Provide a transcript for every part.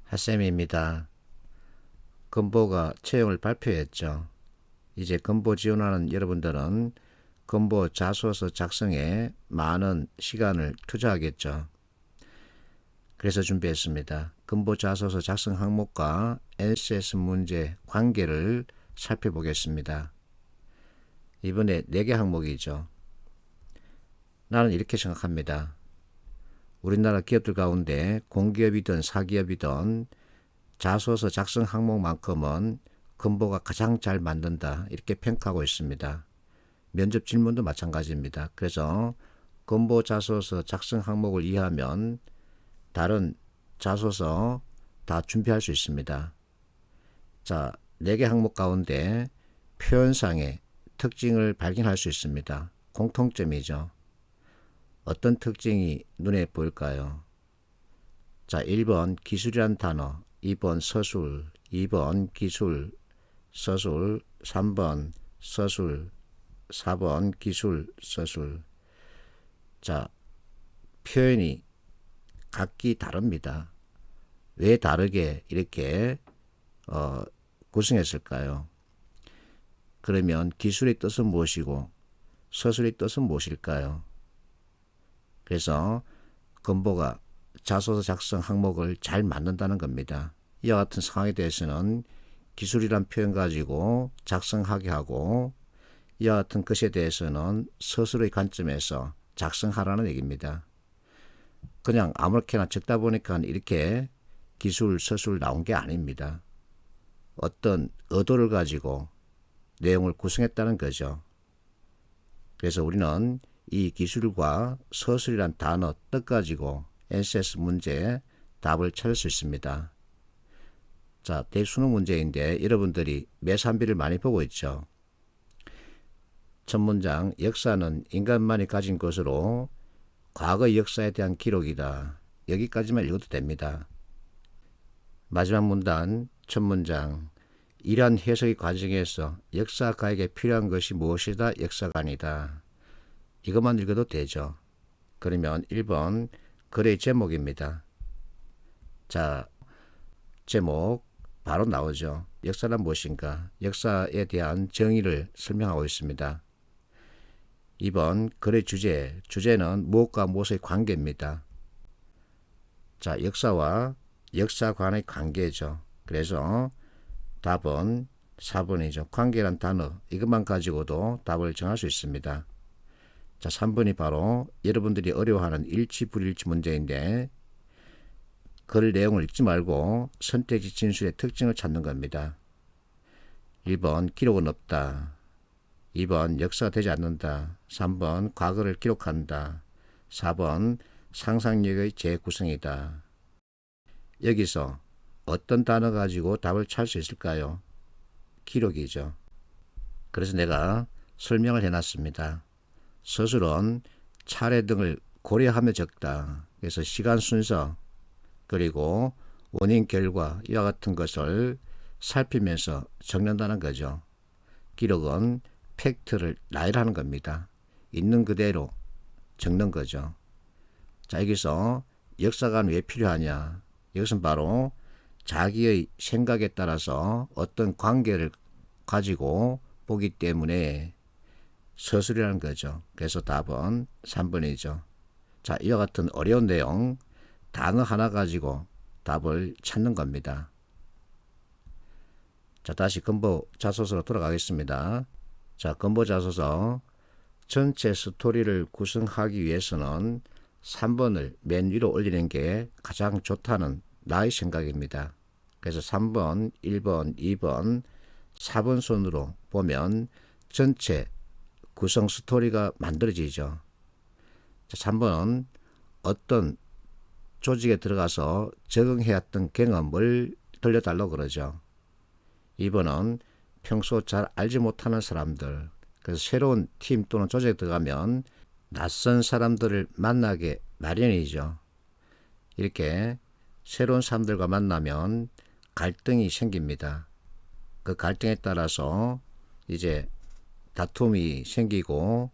핫쌤입니다. 건보가 채용을 발표했죠. 이제 건보 지원하는 여러분들은 건보 자소서 작성에 많은 시간을 투자하겠죠. 그래서 준비했습니다. 건보 자소서 작성 항목과 NCS 문제 관계를 살펴보겠습니다. 이번에 4개 항목이죠. 나는 이렇게 생각합니다. 우리나라 기업들 가운데 공기업이든 사기업이든 자소서 작성 항목만큼은 건보가 가장 잘 만든다 이렇게 평가하고 있습니다. 면접 질문도 마찬가지입니다. 그래서 건보 자소서 작성 항목을 이해하면 다른 자소서 다 준비할 수 있습니다. 자, 4개 항목 가운데 표현상의 특징을 발견할 수 있습니다. 공통점이죠. 어떤 특징이 눈에 보일까요? 자, 1번 기술이란 단어, 2번 서술, 2번 기술, 서술, 3번 서술, 4번 기술, 서술. 자, 표현이 각기 다릅니다. 왜 다르게 이렇게 구성했을까요? 그러면 기술의 뜻은 무엇이고 서술의 뜻은 무엇일까요? 그래서 건보가 자소서 작성 항목을 잘 만든다는 겁니다. 이와 같은 상황에 대해서는 기술이란 표현 가지고 작성하게 하고 이와 같은 것에 대해서는 서술의 관점에서 작성하라는 얘기입니다. 그냥 아무렇게나 적다 보니까 이렇게 기술, 서술 나온 게 아닙니다. 어떤 의도를 가지고 내용을 구성했다는 거죠. 그래서 우리는 이 기술과 서술이란 단어 뜻 가지고 NCS 문제에 답을 찾을 수 있습니다. 자, 대수능 문제인데 여러분들이 매산비를 많이 보고 있죠. 첫 문장, 역사는 인간만이 가진 것으로 과거 역사에 대한 기록이다. 여기까지만 읽어도 됩니다. 마지막 문단, 첫 문장, 이러한 해석의 과정에서 역사가에게 필요한 것이 무엇이다? 역사가 아니다. 이것만 읽어도 되죠. 그러면 1번 글의 제목입니다. 자, 제목 바로 나오죠. 역사란 무엇인가? 역사에 대한 정의를 설명하고 있습니다. 2번 글의 주제, 주제는 무엇과 무엇의 관계입니다. 자, 역사와 역사관의 관계죠. 그래서 답은 4번이죠. 관계란 단어 이것만 가지고도 답을 정할 수 있습니다. 자, 3번이 바로 여러분들이 어려워하는 일치 불일치 문제인데 글 내용을 읽지 말고 선택지 진술의 특징을 찾는 겁니다. 1번 기록은 없다. 2번 역사가 되지 않는다. 3번 과거를 기록한다. 4번 상상력의 재구성이다. 여기서 어떤 단어 가지고 답을 찾을 수 있을까요? 기록이죠. 그래서 내가 설명을 해놨습니다. 서술은 차례 등을 고려하며 적다. 그래서 시간 순서 그리고 원인 결과 이와 같은 것을 살피면서 적는다는 거죠. 기록은 팩트를 나열하는 겁니다. 있는 그대로 적는 거죠. 자, 여기서 역사관 왜 필요하냐? 이것은 바로 자기의 생각에 따라서 어떤 관계를 가지고 보기 때문에 서술이라는 거죠. 그래서 답은 3번이죠. 자, 이와 같은 어려운 내용 단어 하나 가지고 답을 찾는 겁니다. 자, 다시 건보 자소서로 돌아가겠습니다. 자, 건보 자소서 전체 스토리를 구성하기 위해서는 3번을 맨 위로 올리는 게 가장 좋다는 나의 생각입니다. 그래서 3번, 1번, 2번, 4번 순으로 보면 전체 구성 스토리가 만들어지죠. 자, 3번은 어떤 조직에 들어가서 적응해왔던 경험을 들려달라고 그러죠. 2번은 평소 잘 알지 못하는 사람들, 그래서 새로운 팀 또는 조직에 들어가면 낯선 사람들을 만나게 마련이죠. 이렇게 새로운 사람들과 만나면 갈등이 생깁니다. 그 갈등에 따라서 이제 다툼이 생기고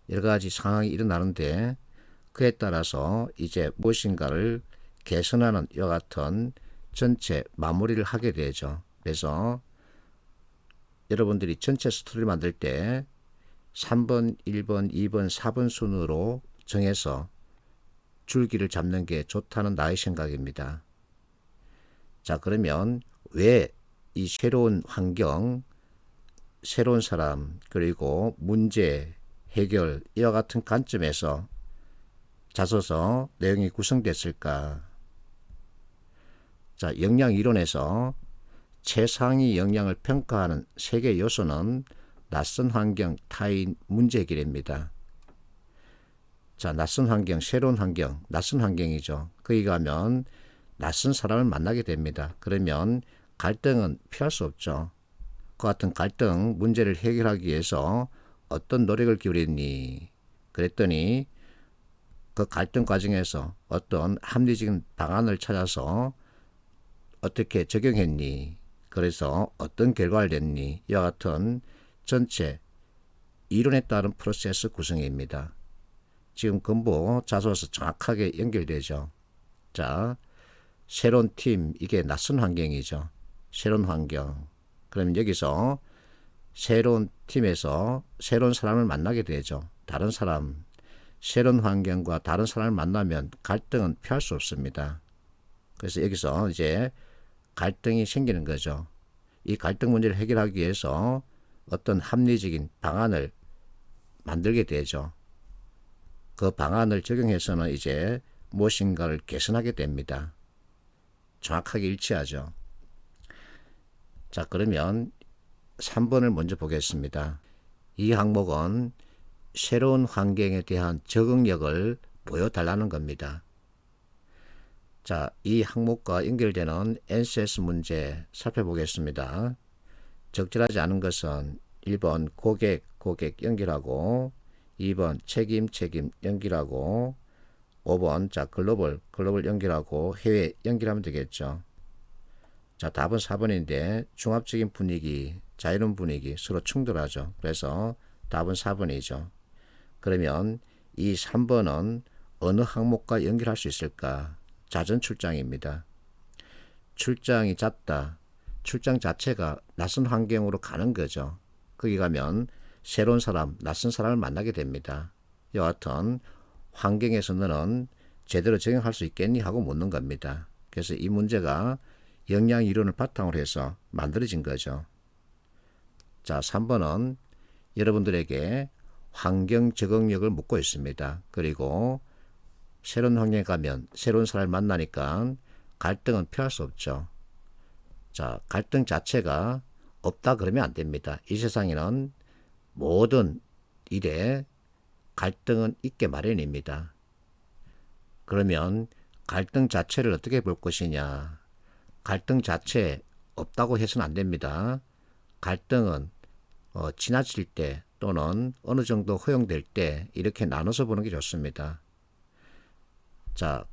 여러 가지 상황이 일어나는데 그에 따라서 이제 무엇인가를 개선하는 이와 같은 전체 마무리를 하게 되죠. 그래서 여러분들이 전체 스토리를 만들 때 3번, 1번, 2번, 4번 순으로 정해서 줄기를 잡는 게 좋다는 나의 생각입니다. 자, 그러면 왜 이 새로운 환경, 새로운 사람, 그리고 문제, 해결, 이와 같은 관점에서 자소서 내용이 구성됐을까? 자, 역량 이론에서 최상위 역량을 평가하는 세 개 요소는 낯선 환경, 타인, 문제 해결입니다. 자, 낯선 환경, 새로운 환경, 낯선 환경이죠. 거기 가면 낯선 사람을 만나게 됩니다. 그러면 갈등은 피할 수 없죠. 그 같은 갈등, 문제를 해결하기 위해서 어떤 노력을 기울였니? 그랬더니 그 갈등 과정에서 어떤 합리적인 방안을 찾아서 어떻게 적용했니? 그래서 어떤 결과를 냈니? 이와 같은 전체 이론에 따른 프로세스 구성입니다. 지금 근보 자소서 정확하게 연결되죠. 자, 새로운 팀, 이게 낯선 환경이죠. 새로운 환경. 그럼 여기서 새로운 팀에서 새로운 사람을 만나게 되죠. 다른 사람, 새로운 환경과 다른 사람을 만나면 갈등은 피할 수 없습니다. 그래서 여기서 이제 갈등이 생기는 거죠. 이 갈등 문제를 해결하기 위해서 어떤 합리적인 방안을 만들게 되죠. 그 방안을 적용해서는 이제 무엇인가를 개선하게 됩니다. 정확하게 일치하죠. 자, 그러면 3번을 먼저 보겠습니다. 이 항목은 새로운 환경에 대한 적응력을 보여달라는 겁니다. 자, 이 항목과 연결되는 NCS 문제 살펴보겠습니다. 적절하지 않은 것은 1번 고객 연결하고 2번 책임 연결하고 5번 자 글로벌 연결하고 해외 연결하면 되겠죠. 자, 답은 4번인데 종합적인 분위기, 자유로운 분위기 서로 충돌하죠. 그래서 답은 4번이죠. 그러면 이 3번은 어느 항목과 연결할 수 있을까? 자전 출장입니다. 출장이 잦다. 출장 자체가 낯선 환경으로 가는 거죠. 거기 가면 새로운 사람, 낯선 사람을 만나게 됩니다. 이와 같은 환경에서 너는 제대로 적용할 수 있겠니? 하고 묻는 겁니다. 그래서 이 문제가 역량 이론을 바탕으로 해서 만들어진 거죠. 자, 3번은 여러분들에게 환경 적응력을 묻고 있습니다. 그리고 새로운 환경에 가면 새로운 사람을 만나니까 갈등은 피할 수 없죠. 자, 갈등 자체가 없다 그러면 안 됩니다. 이 세상에는 모든 일에 갈등은 있게 마련입니다. 그러면 갈등 자체를 어떻게 볼 것이냐? 갈등 자체 없다고 해서는 안 됩니다. 갈등은 지나칠 때 또는 어느 정도 허용될 때 이렇게 나눠서 보는 게 좋습니다. 자,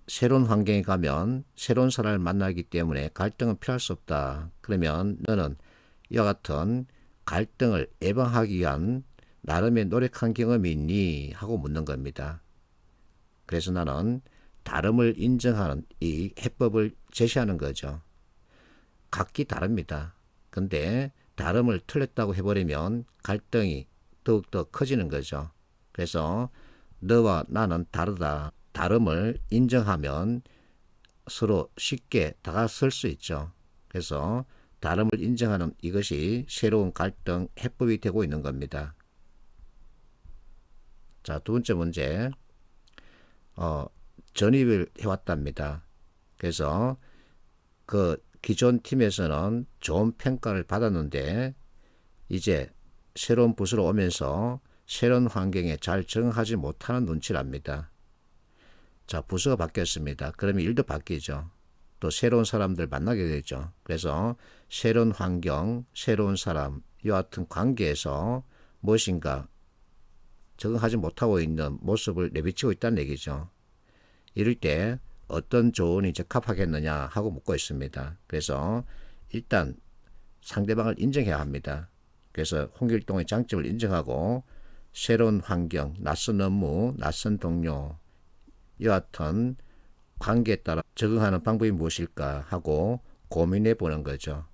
새로운 환경에 가면 새로운 사람을 만나기 때문에 갈등은 피할 수 없다. 그러면 너는 이와 같은 갈등을 예방하기 위한 나름의 노력한 경험이 있니? 하고 묻는 겁니다. 그래서 나는 다름을 인정하는 이 해법을 제시하는 거죠. 각기 다릅니다. 근데 다름을 틀렸다고 해버리면 갈등이 더욱더 커지는 거죠. 그래서 너와 나는 다르다. 다름을 인정하면 서로 쉽게 다가설 수 있죠. 그래서 다름을 인정하는 이것이 새로운 갈등 해법이 되고 있는 겁니다. 자, 두 번째 문제. 전입을 해왔답니다. 그래서 그 기존 팀에서는 좋은 평가를 받았는데 이제 새로운 부서로 오면서 새로운 환경에 잘 적응하지 못하는 눈치랍니다. 자, 부서가 바뀌었습니다. 그러면 일도 바뀌죠. 또 새로운 사람들 만나게 되죠. 그래서 새로운 환경, 새로운 사람, 이와 같은 관계에서 무엇인가 적응하지 못하고 있는 모습을 내비치고 있다는 얘기죠. 이럴 때 어떤 조언이 적합하겠느냐 하고 묻고 있습니다. 그래서 일단 상대방을 인정해야 합니다. 그래서 홍길동의 장점을 인정하고 새로운 환경, 낯선 업무, 낯선 동료, 이와 같은 관계에 따라 적응하는 방법이 무엇일까 하고 고민해 보는 거죠.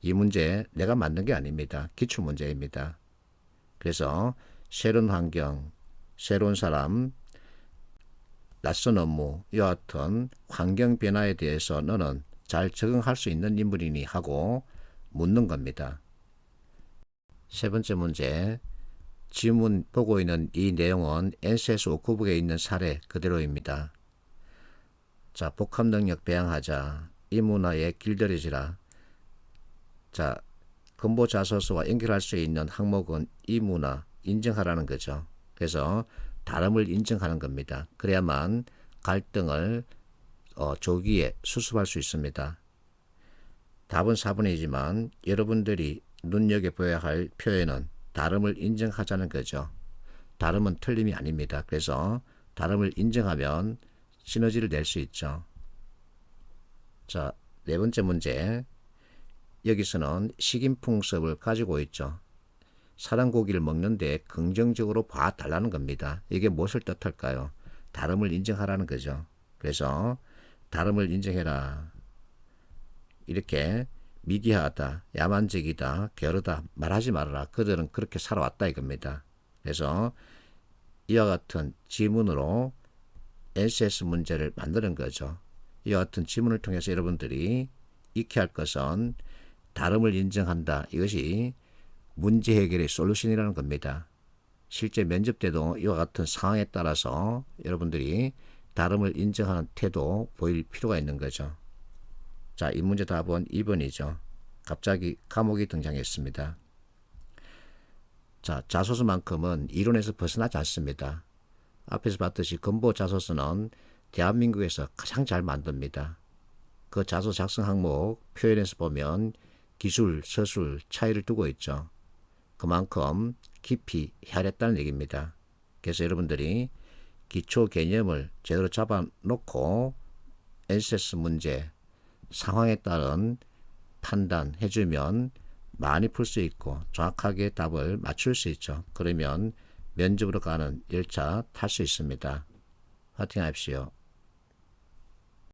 이 문제 내가 만든 게 아닙니다. 기출 문제입니다. 그래서 새로운 환경, 새로운 사람, 낯선 업무, 이와 같은 환경 변화에 대해서 너는 잘 적응할 수 있는 인물이니 하고 묻는 겁니다. 세 번째 문제, 지문 보고 있는 이 내용은 NCS 워크북에 있는 사례 그대로입니다. 자, 복합능력 배양하자, 이 문화에 길들여지라. 자, 근보 자소서와 연결할 수 있는 항목은 이 문화 인정하라는 거죠. 그래서 다름을 인정하는 겁니다. 그래야만 갈등을 조기에 수습할 수 있습니다. 답은 4번이지만 여러분들이 눈여겨보아야 할 표현은 다름을 인정하자는 거죠. 다름은 틀림이 아닙니다. 그래서 다름을 인정하면 시너지를 낼 수 있죠. 자, 네 번째 문제. 여기서는 식인풍습을 가지고 있죠. 사람고기를 먹는데 긍정적으로 봐달라는 겁니다. 이게 무엇을 뜻할까요? 다름을 인정하라는 거죠. 그래서 다름을 인정해라. 이렇게 미개하다, 야만적이다, 게으르다 말하지 말아라. 그들은 그렇게 살아왔다 이겁니다. 그래서 이와 같은 지문으로 NCS 문제를 만드는 거죠. 이와 같은 지문을 통해서 여러분들이 익혀야 할 것은 다름을 인정한다. 이것이 문제 해결의 솔루션이라는 겁니다. 실제 면접 때도 이와 같은 상황에 따라서 여러분들이 다름을 인정하는 태도 보일 필요가 있는 거죠. 자, 이 문제 답은 2번이죠. 갑자기 감옥이 등장했습니다. 자, 자소서만큼은 이론에서 벗어나지 않습니다. 앞에서 봤듯이 근보 자소서는 대한민국에서 가장 잘 만듭니다. 그 자소 작성 항목 표현에서 보면 기술, 서술 차이를 두고 있죠. 그만큼 깊이 헤아렸다는 얘기입니다. 그래서 여러분들이 기초 개념을 제대로 잡아놓고 NCS 문제, 상황에 따른 판단해주면 많이 풀 수 있고 정확하게 답을 맞출 수 있죠. 그러면 면접으로 가는 열차 탈 수 있습니다. 파이팅 하십시오.